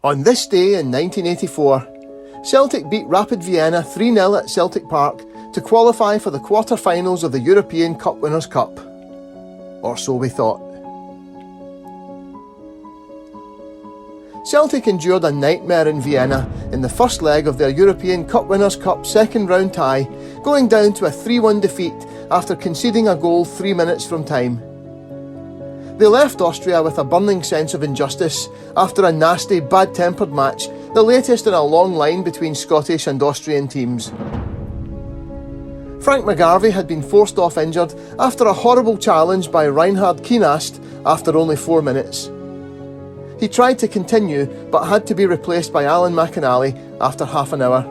On this day in 1984, Celtic beat Rapid Vienna 3-0 at Celtic Park to qualify for the quarter-finals of the European Cup Winners' Cup. Or so we thought. Celtic endured a nightmare in Vienna in the first leg of their European Cup Winners' Cup second-round tie, going down to a 3-1 defeat after conceding a goal 3 minutes from time. They left Austria with a burning sense of injustice after a nasty, bad-tempered match, the latest in a long line between Scottish and Austrian teams. Frank McGarvey had been forced off injured after a horrible challenge by Reinhard Kienast after only 4 minutes. He tried to continue but had to be replaced by Alan McInally after half an hour.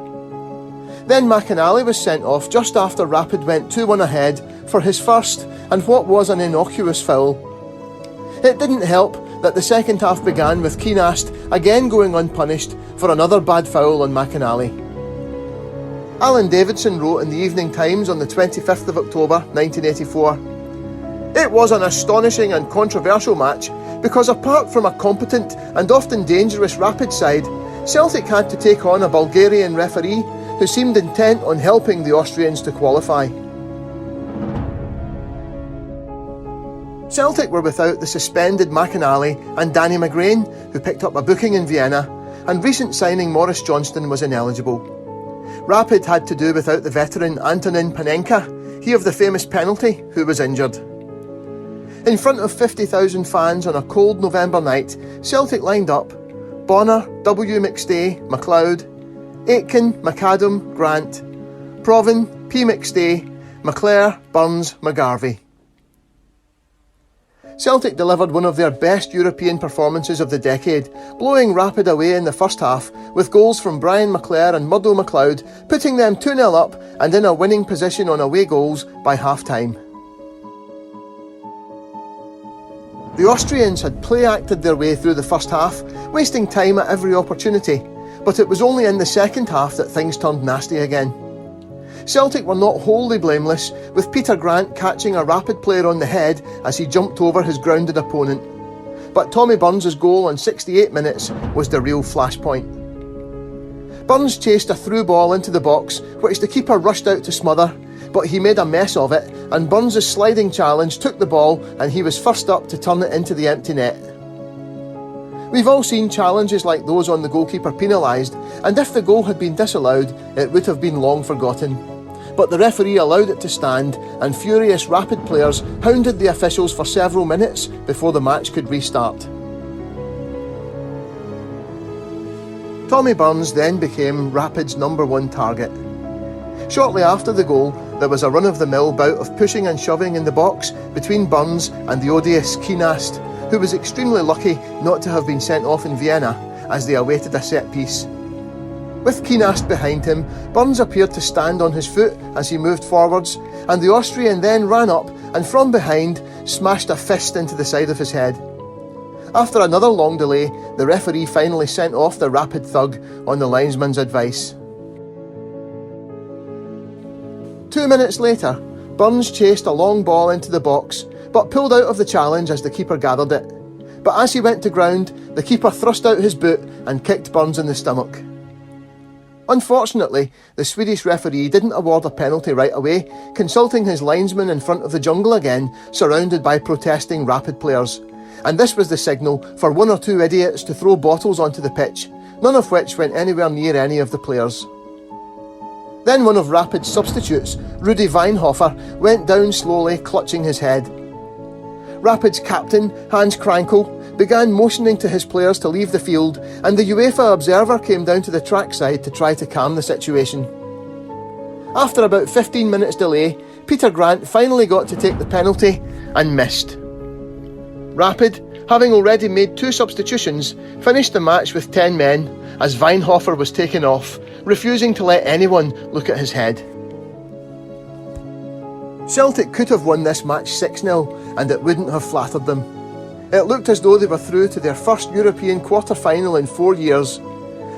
Then McInally was sent off just after Rapid went 2-1 ahead for his first and what was an innocuous foul. It didn't help that the second half began with Kienast again going unpunished for another bad foul on McInally. Alan Davidson wrote in the Evening Times on the 25th of October 1984, "It was an astonishing and controversial match because apart from a competent and often dangerous Rapid side, Celtic had to take on a Bulgarian referee who seemed intent on helping the Austrians to qualify." Celtic were without the suspended McInally and Danny McGrain, who picked up a booking in Vienna, and recent signing Maurice Johnston was ineligible. Rapid had to do without the veteran Antonin Panenka, he of the famous penalty, who was injured. In front of 50,000 fans on a cold November night, Celtic lined up Bonner, W. McStay, McLeod, Aitken, McAdam, Grant, Provan, P. McStay, McClare, Burns, McGarvey. Celtic delivered one of their best European performances of the decade, blowing Rapid away in the first half with goals from Brian McClare and Murdo McLeod, putting them 2-0 up and in a winning position on away goals by half-time. The Austrians had play-acted their way through the first half, wasting time at every opportunity, but it was only in the second half that things turned nasty again. Celtic were not wholly blameless, with Peter Grant catching a Rapid player on the head as he jumped over his grounded opponent. But Tommy Burns' goal on 68 minutes was the real flashpoint. Burns chased a through ball into the box, which the keeper rushed out to smother, but he made a mess of it, and Burns' sliding challenge took the ball and he was first up to turn it into the empty net. We've all seen challenges like those on the goalkeeper penalised, and if the goal had been disallowed, it would have been long forgotten. But the referee allowed it to stand, and furious Rapid players hounded the officials for several minutes before the match could restart. Tommy Burns then became Rapid's #1 target. Shortly after the goal, there was a run-of-the-mill bout of pushing and shoving in the box between Burns and the odious Kienast, who was extremely lucky not to have been sent off in Vienna as they awaited a set piece. With Kienast behind him, Burns appeared to stand on his foot as he moved forwards, and the Austrian then ran up and from behind smashed a fist into the side of his head. After another long delay, the referee finally sent off the Rapid thug on the linesman's advice. 2 minutes later, Burns chased a long ball into the box, but pulled out of the challenge as the keeper gathered it. But as he went to ground, the keeper thrust out his boot and kicked Burns in the stomach. Unfortunately, the Swedish referee didn't award a penalty right away, consulting his linesman in front of the jungle again, surrounded by protesting Rapid players. And this was the signal for one or two idiots to throw bottles onto the pitch, none of which went anywhere near any of the players. Then one of Rapid's substitutes, Rudi Weinhofer, went down slowly, clutching his head. Rapid's captain, Hans Krankel, began motioning to his players to leave the field, and the UEFA observer came down to the trackside to try to calm the situation. After about 15 minutes delay, Peter Grant finally got to take the penalty and missed. Rapid, having already made 2 substitutions, finished the match with 10 men as Weinhofer was taken off, refusing to let anyone look at his head. Celtic could have won this match 6-0 and it wouldn't have flattered them. It looked as though they were through to their first European quarter-final in 4 years,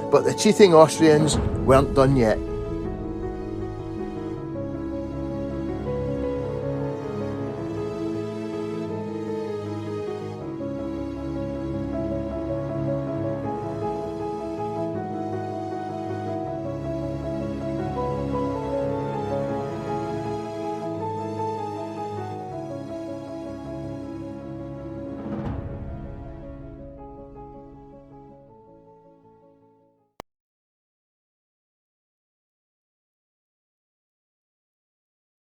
but the cheating Austrians weren't done yet.